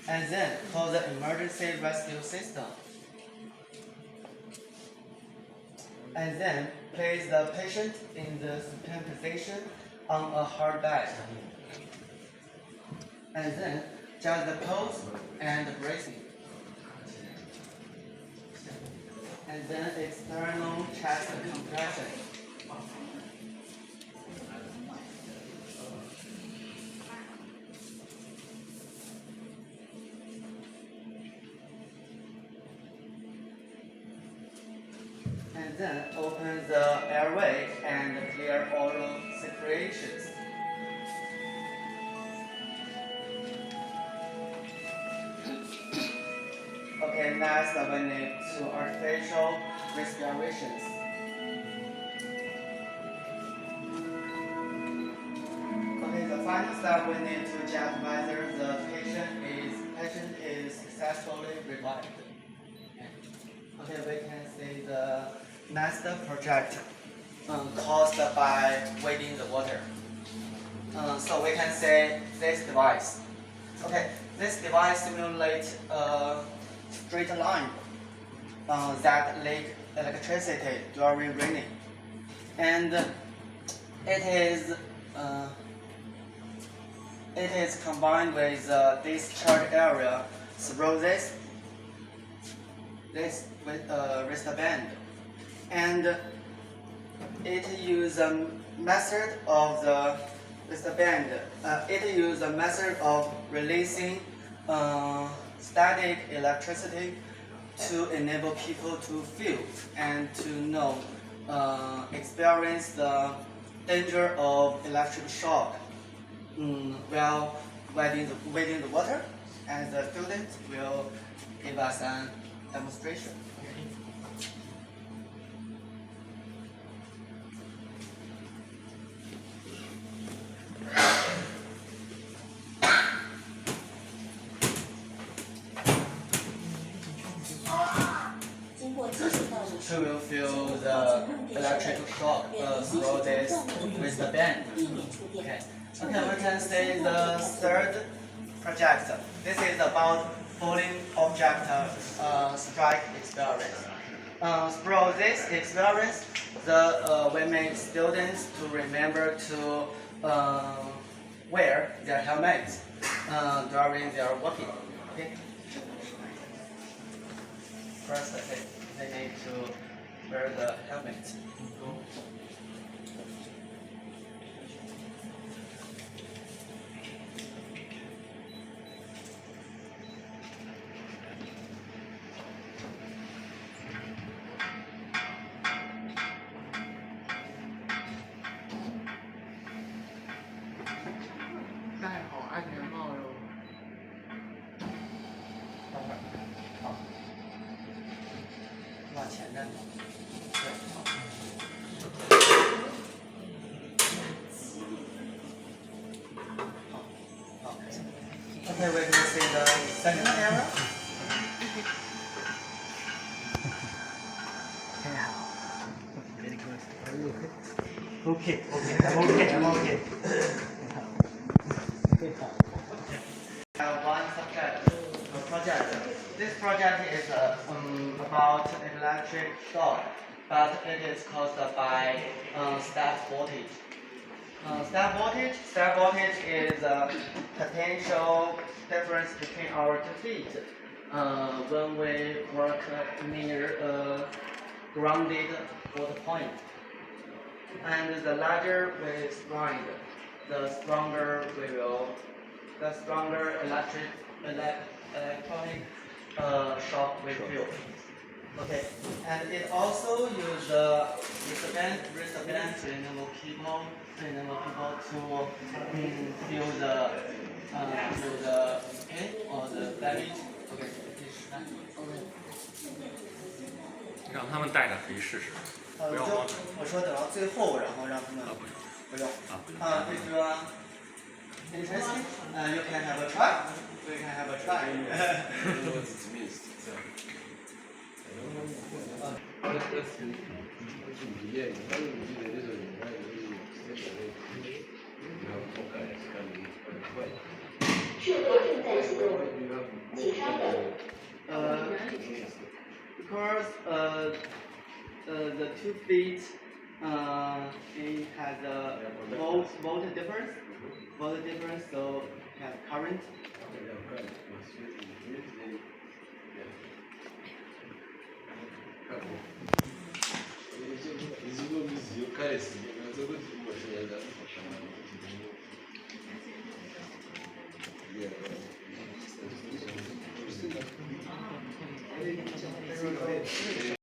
and then call the emergency rescue system. And then place the patient in the supine position on a hard bed. And then adjust the pose and breathing. And then external chest compression. And then open the airway and clear oral secretions. Okay, next we need to artificial respirations. Okay, the final step we need to check whether the patient is successfully revived. Okay, we can see the next project caused by wading the water. So we can say this device. Okay, this device simulates a straight line that leaks electricity during raining, and it is combined with the discharge area through this wristband, and it uses a method of the wristband. It uses a method of releasing static electricity to enable people to feel and to know, experience the danger of electric shock while wading the water, and the student will give us an demonstration. So we'll feel the electric shock through this wristband. Okay, we can see the third project. This is about falling object strike experience. Through this experience, we make students to remember to wear their helmets during their walking. Okay. First, they need to wear the helmet. Okay, we can see the second camera. Very good. Are you okay? Okay, I'm okay. One subject, a project. This project is about electric shock, but it is caused by step voltage. Step voltage is a potential difference between our two feet when we work near a grounded water point. And the larger we grind, the stronger electronic shock we feel. Okay, and it also uses the wristband to enable people to feel the pain or the damage. Okay, 让他们戴着可以试试，不要慌。我说等到最后，然后让他们不用。If you are interested, you can have a try. We can have a try. Because the 2 feet it has a voltage difference, so have current. izuba biziyo kare sigena zo kuti mashanyarazi